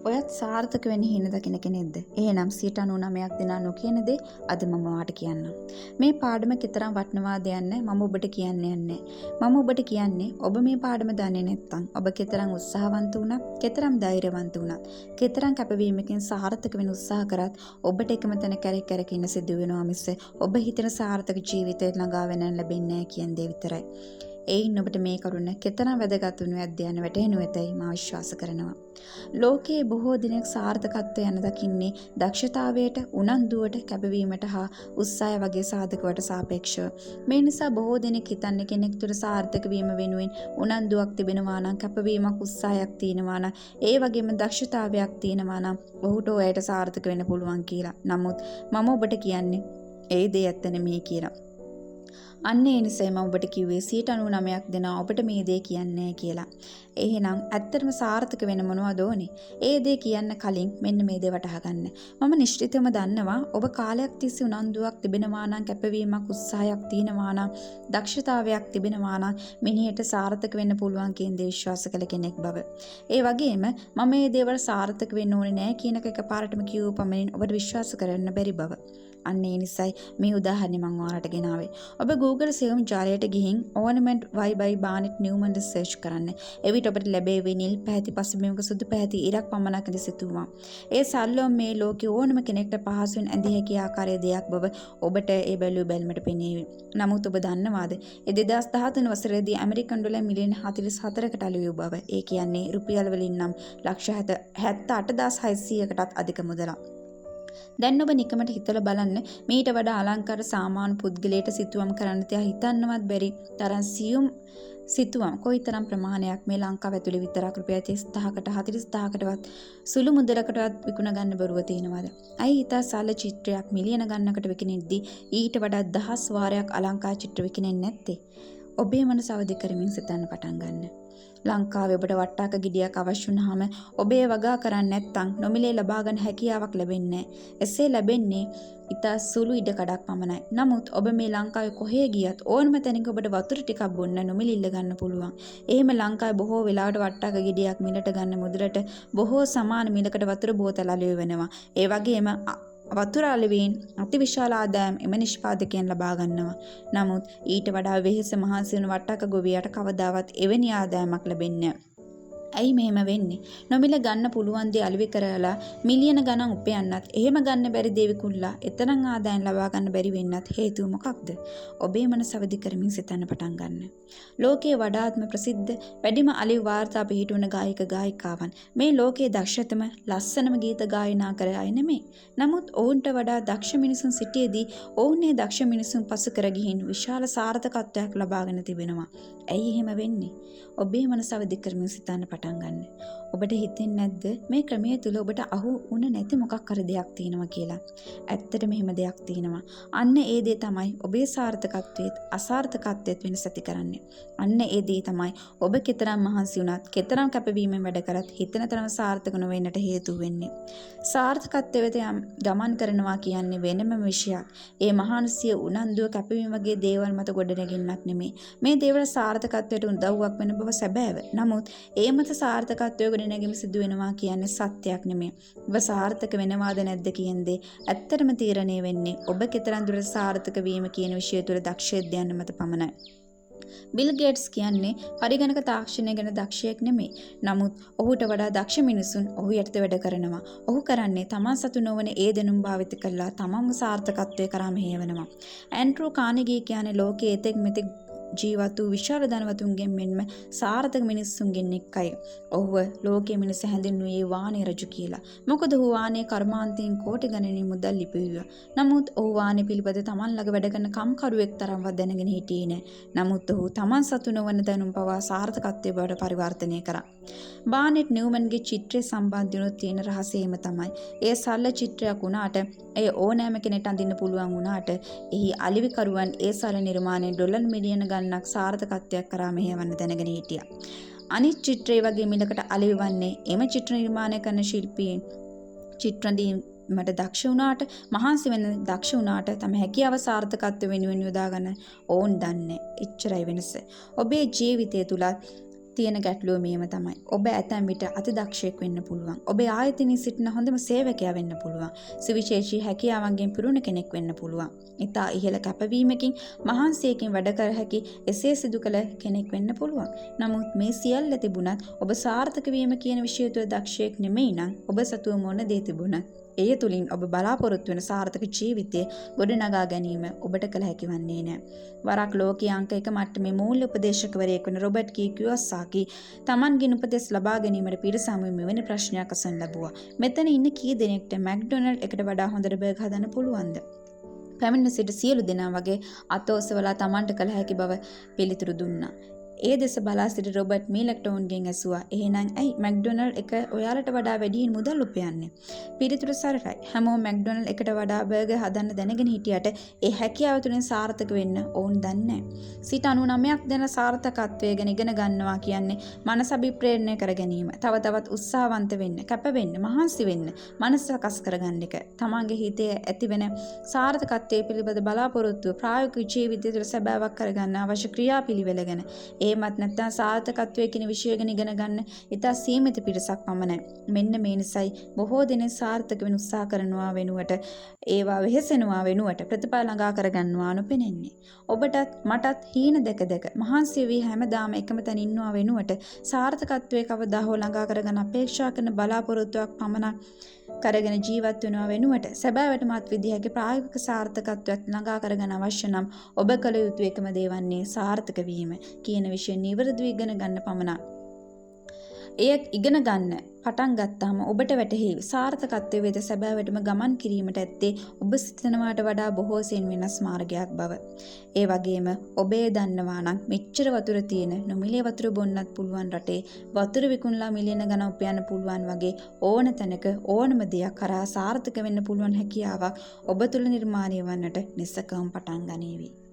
ඔයත් සාර්ථක වෙන්න හින දකින කෙනෙක්ද? එහෙනම් 99ක් දෙනා නොකියන දේ අද මම ඔයාට කියන්නම්. මේ පාඩම කතරම් වටිනවාද යන්නේ මම ඔබට කියන්න යන්නේ. මම ඔබට කියන්නේ ඔබ මේ පාඩම දන්නේ නැත්නම් ඔබ කතරම් උත්සාහවන්ත වුණත්, කතරම් ධෛර්යවන්ත වුණත්, කතරම් කැපවීමකින් සාර්ථක වෙන්න උත්සාහ කරත් ඔබට එකම තැන කැරක් ඉන්න සිදු වෙනවා මිස ඔබ හිතන සාර්ථක ජීවිතයක් ළඟා වෙන්න ලැබෙන්නේ නැහැ කියන දේ විතරයි. එයින් ඔබට මේ කරුණ කෙතරම් වැදගත් වුණු අධ්‍යයන වැටහෙනු ඇතයි මා විශ්වාස කරනවා. ලෝකයේ බොහෝ දිනක් සාර්ථකත්වය යන දකින්නේ දක්ෂතාවයට, උනන්දුවට, කැපවීමට හා උත්සාහය වගේ සාධකවලට සාපේක්ෂව. මේ නිසා බොහෝ දෙනෙක් හිතන්නේ කෙනෙක් තුළ සාර්ථක වීම වෙනුවෙන් උනන්දුවක් තිබෙනවා නම්, කැපවීමක්, උත්සාහයක් තියෙනවා නම්, ඒ වගේම දක්ෂතාවයක් තියෙනවා නම් ඔහුට ඔයයට සාර්ථක වෙන්න පුළුවන් කියලා. නමුත් මම ඔබට කියන්නේ ඒ දේ ඇත්ත නෙමෙයි කියලා. අන්න ඒ නිසා මම ඔබට කිව්වේ 99ක් දෙනා ඔබට මේ දේ කියන්නේ කියලා. එහෙනම් ඇත්තටම සාර්ථක වෙන්න මොනවද ඕනේ? ඒ දේ කියන්න කලින් මෙන්න මේ දේ වටහා ගන්න. මම නිශ්චිතවම දන්නවා ඔබ කාලයක් තිස්සේ උනන්දුවක් තිබෙනවා නම්, කැපවීමක්, උත්සාහයක් තියෙනවා නම්, දක්ෂතාවයක් තිබෙනවා නම් මිනිහට සාර්ථක වෙන්න පුළුවන් කියන දේ විශ්වාස කළ කෙනෙක් බව. ඒ වගේම මම මේ දේවල් සාර්ථක වෙන්න ඕනේ නැහැ කියන එක එකපාරටම කියව පමණින් ඔබට විශ්වාස කරන්න බැරි බව. අන්න ඒ නිසයි මේ උදාහරණය මම ඔයාලට ගෙනාවේ. ඔබ Google සෙවුම් ජාලයට ගිහින් ornament y by Barnett Newman search කරන්න. එවිට ඔබට ලැබෙවි නිල් පැහැති පසුබිමක සුදු පැහැති ඉරක් පමණක් ඉඳ සිතුවමක්. ඒ සල්ලෝම් මේ ලෝකේ ඕනම කෙනෙක්ට පහසුවෙන් ඇඳිය හැකි ආකාරයේ දෙයක් බව ඔබට ඒ බැලුව බැලමට පෙනේවි. නමුත් ඔබ දන්නවාද? ඒ 2013 වසරේදී ඇමරිකන් ඩොලර් මිලියන 44කට අලු වූ බව. ඒ කියන්නේ රුපියල් වලින් නම් ලක්ෂ 78600කටත් අධික මුදලක්. දැන් ඔබ නිකමට හිතලා බලන්න මීට වඩා අලංකාර සාමාන්‍ය පුද්ගලයාට සිතුවම් කරන්න තියා හිතන්නවත් බැරි තරම් සියුම් සිතුවම් කොයිතරම් ප්‍රමාණයක් මේ ලංකාව ඇතුලේ විතරක් රුපියල් 30000කට 40000කටවත් සුළු මුදලකටවත් විකුණ ගන්න බරුව තියෙනවද? අයි හිතා සල්ල චිත්‍රයක් මිලියන ගණනකට විකිනෙද්දී ඊට වඩා 10 වාරයක් අලංකාර චිත්‍ර විකිනෙන්නේ නැත්තේ? ඔබේ මනස අවදි කරමින් සිතන්න පටන් ගන්න. ලංකාවේ ඔබට වට්ටාක ගෙඩියක් අවශ්‍ය වුනහම ඔබේ වගා කරන්නේ නැත්නම් නොමිලේ ලබා ගන්න හැකියාවක් ලැබෙන්නේ නැහැ. එසේ ලැබෙන්නේ ඉතා සුළු ඉඩකඩක් පමණයි. නමුත් ඔබ මේ ලංකාවේ කොහේ ගියත් ඕනම තැනක ඔබට වතුර ටිකක් බොන්න නොමිලේ ඉල්ල ගන්න පුළුවන්. එහෙම ලංකාවේ බොහෝ වෙලාවට වට්ටාක ගෙඩියක් මිලට ගන්න මුදලට බොහෝ සමාන මිලකට වතුර බෝතල් අලෙවි වෙනවා. ඒ වගේම වතුර අලෙවින් අතිවිශාල ආදායම් එම නිෂ්පාදකයන් ලබා ගන්නවා. නමුත් ඊට වඩා වෙහෙස මහන්සි වෙන වට්ටක ගොවියට කවදාවත් එවැනි ආදායමක් ලැබෙන්නේ නැහැ. ඇයි මෙහෙම වෙන්නේ? නොමිල ගන්න පුළුවන් දේ අලෙවි කරලා මිලියන ගණන් උපයන්නත් එහෙම ගන්න බැරි දේවිකුල්ලා එතරම් ආදායම් ලබා ගන්න බැරි වෙන්නත් හේතුව මොකක්ද? ඔබේ මනස අවදි කරමින් සිතන්න පටන් ගන්න. ලෝකයේ වඩාත්ම ප්‍රසිද්ධ වැඩිම අලෙවි වාර්තා පිහිටුවන ගායක ගායිකාවන් මේ ලෝකයේ දක්ෂතම ලස්සනම ගීත ගායනා කර අය නෙමෙයි. නමුත් ඔවුන්ට වඩා දක්ෂ මිනිසුන් සිටියේදී ඔවුන්ගේ දක්ෂ මිනිසුන් පසු කර ගිහින් විශාල සාර්ථකත්වයක් ලබාගෙන තිබෙනවා. ඇයි එහෙම වෙන්නේ? ඔබේ මනස අවදි කරමින් සිතන්න පටන් ගන්න. ඔබට හිතෙන්නේ නැද්ද මේ ක්‍රමයේ තුල ඔබට අහු වුණ නැති මොකක් හරි දෙයක් තියෙනවා කියලා? ඇත්තටම එහෙම දෙයක් තියෙනවා. අන්න ඒ දේ තමයි ඔබේ සාර්ථකත්වයේත් අසාර්ථකත්වයේත් වෙනස ඇති කරන්නේ. අන්න ඒ දේ තමයි ඔබ කෙතරම් මහන්සි වුණත්, කෙතරම් කැපවීමෙන් වැඩ කරත් හිතන තරම සාර්ථක නොවෙන්නට හේතු වෙන්නේ. සාර්ථකත්වයට ගමන් කරනවා කියන්නේ වෙනම විෂයක්. ඒ මහන්සිය, උනන්දුව, කැපවීම වගේ දේවල් මත ගොඩනැගෙන්නක් නෙමෙයි. මේ දේවල් සාර්ථකත්වයට උදව්වක් වෙන බව සැබෑව. නමුත් ඒ මත සාර්ථකත්වය ගොඩනැගීම සිදු වෙනවා කියන්නේ සත්‍යයක් නෙමෙයි. ඔබ සාර්ථක වෙනවාද නැද්ද කියන දේ ඇත්තටම තීරණය වෙන්නේ ඔබ කෙතරම් දුරට සාර්ථක වීම කියන විෂය තුළ දක්ෂයෙක්ද යන්න මත පමණයි. බිල් ගේට්ස් කියන්නේ පරිගණක තාක්ෂණය ගැන දක්ෂයෙක් නෙමෙයි. නමුත් ඔහුට වඩා දක්ෂ මිනිසුන් ඔහු යටතේ වැඩ කරනවා. ඔහු කරන්නේ තමන් සතු නොවන ඒ දැනුම් භාවිත කරලා තමන්ම සාර්ථකත්වයේ කරා මෙහෙයවනවා. ඇන්ඩ්‍රූ කානෙගී කියන්නේ ලෝකයේ එතෙක් මෙතෙක් ජීවත් වූ විශාල ධනවතුන්ගෙන් මෙන්ම සාර්ථක මිනිස්සුන්ගෙන් එක්කයි. ඔහුව ලෝකයේ මිනිස් හැඳින්වුවේ වානේ රජු කියලා. මොකද ඔහු වානේ කර්මාන්තයෙන් කෝටි ගණනින් මුදල් ලිපිවුවා. නමුත් ඔහු වානේ පිළිපද තමන් ළඟ වැඩ කරන කම්කරුවෙක් තරම්වත් දැනගෙන හිටියේ නෑ. නමුත් ඔහු තමන් සතු නොවන දැනුම් පවා සාර්ථකත්වයේ බවට පරිවර්තනය කරා. බානෙට් නිව්මන්ගේ චිත්‍රය සම්බන්ධුනොත් තියෙන රහසේම තමයි. ඒ සරල චිත්‍රයක් වුණාට, එය ඕනෑම කෙනෙක්ට අඳින්න පුළුවන් වුණාට, එහි අලිවිකරුවන් ඒ සරල නිර්මාණය ඩොලර් මිලියන ගණනක් සාර්ථකත්වයක් කරා මෙහෙයවන්න දැනගෙන හිටියා. අනිත් චිත්‍රය වගේ මිලකට අලිවිවන්නේ එම චිත්‍ර නිර්මාණය කරන ශිල්පීන් චිත්‍රදීමට දක්ෂ වුණාට, මහන්සි වෙන දක්ෂ වුණාට තම හැකියාව සාර්ථකත්ව වෙනුවෙන් යොදා ගන්න ඕන් දන්නේ. එච්චරයි වෙනස. ඔබේ ජීවිතය තුල තියෙන ගැටලුව මේම තමයි. ඔබ ඇතැම් විට අතිදක්ෂයෙක් වෙන්න පුළුවන්. ඔබේ ආයතනයේ සිටින හොඳම සේවකයා වෙන්න පුළුවන්. සුවිශේෂී හැකියාවන්ගෙන් පිරුණු කෙනෙක් වෙන්න පුළුවන්. ඉතා ඉහළ කැපවීමකින් මහන්සියකින් වැඩ කර හැකි එසේ සිදු කළ කෙනෙක් වෙන්න පුළුවන්. නමුත් මේ සියල්ල තිබුණත් ඔබ සාර්ථක වීම කියන විෂය තුළ දක්ෂයෙක් නෙමෙයි නම් ඔබ සතුව මොන දේ තිබුණත් එය තුලින් ඔබ බලාපොරොත්තු වන සාර්ථක ජීවිතය ගොඩනගා ගැනීම ඔබට කළ හැකි වන්නේ නැහැ. වරක් ලෝකීය අංක 1 මට්ටමේ මූල්‍ය උපදේශකවරයෙක් වන රොබර්ට් කියෝසාකි තමන්ගෙන් උපදෙස් ලබා ගැනීමට පිරිසාමුවේ මෙවැනි ප්‍රශ්නයක් අසන්න ලැබුවා. මෙතන ඉන්න කී දෙනෙක්ට මැක්ඩොනල්ඩ් එකට වඩා හොඳට බර්ගර් හදන්න පුළුවන්ද? පැමිණ සිට සියලු දෙනා වගේ අත ඔසවලා තමන්ට කළ හැකි බව පිළිතුරු දුන්නා. ඒ දෙස බලා සිටි රොබර්ට් මීලක්ටෝන්ගෙන් ඇසුවා. එහෙනම් ඇයි මැක්ඩොනල්ඩ් එක ඔයාලට වඩා වැඩියෙන් මුදල් උපයන්නේ? පිළිතුරු සරලයි. හැමෝම මැක්ඩොනල්ඩ් එකට වඩා බර්ගර් හදන්න දැනගෙන හිටියට ඒ හැකියාව තුළින් සාර්ථක වෙන්න ඕන් දන්නේ නැහැ. සිට 99ක් දෙන සාර්ථකත්වය ගැන ඉගෙන ගන්නවා කියන්නේ මනස අභිප්‍රේරණය කර ගැනීම. තව තවත් උත්සාහවන්ත වෙන්න, කැප වෙන්න, මහන්සි වෙන්න, මනස සකස් කරගන්න එක. තමන්ගේ හිතේ ඇතිවෙන සාර්ථකත්වයේ පිළිබඳ බලාපොරොත්තු ප්‍රායෝගික ජීවිතය තුළ සැබෑවක් කරගන්න අවශ්‍ය ක්‍රියාපිළිවෙල ගැන එහෙමත් නැත්නම් සාර්ථකත්වයේ කියන විෂය ගැන ඉගෙන ගන්න ඉතා සීමිත පිරිසක් පමණයි. මෙන්න මේ නිසයි බොහෝ දෙනෙක් සාර්ථක වෙන්න උත්සාහ කරනවා වෙනුවට ඒවා වෙහෙසෙනවා වෙනුවට ප්‍රතිඵල ළඟා කරගන්නවා නොපෙනෙන්නේ. ඔබටත් මටත් හීන දැක දැක මහන්සි වී හැමදාම එකම තැන ඉන්නවා වෙනුවට සාර්ථකත්වයේ කවදා හෝ ළඟා කරගන්න අපේක්ෂා කරන බලාපොරොත්තුවක් පමණක් කරගෙන ජීවත් වෙනවා වෙනුවට සැබෑවටමත් විදිහක ප්‍රායෝගික සාර්ථකත්වයක් ළඟා කරගන්න අවශ්‍ය නම් ඔබ කළ යුතු එකම දේ වන්නේ සාර්ථක වීම කියන විෂය නිවැරදිව ඉගෙන ගන්න පමණක්. එය ඉගෙන ගන්න පටන් ගත්තාම ඔබට වැටහෙයි සාර්ථකත්වයේ වෙත සැබෑවටම ගමන් කිරීමට ඇත්තේ ඔබ සිතනවාට වඩා බොහෝ සෙයින් වෙනස් මාර්ගයක් බව. ඒ වගේම ඔබේ දන්නවා නම් මෙච්චර වතුර තියෙන නොමිලේ වතුර බොන්නත් පුළුවන් රටේ වතුර විකුණලා මිලියන ගණන් උපයන්න පුළුවන් වගේ ඕන තැනක ඕනම දෙයක් කරා සාර්ථක වෙන්න පුළුවන් හැකියාවක් ඔබ තුළ නිර්මාණය වන්නට නිසකවම පටන් ගනීවි.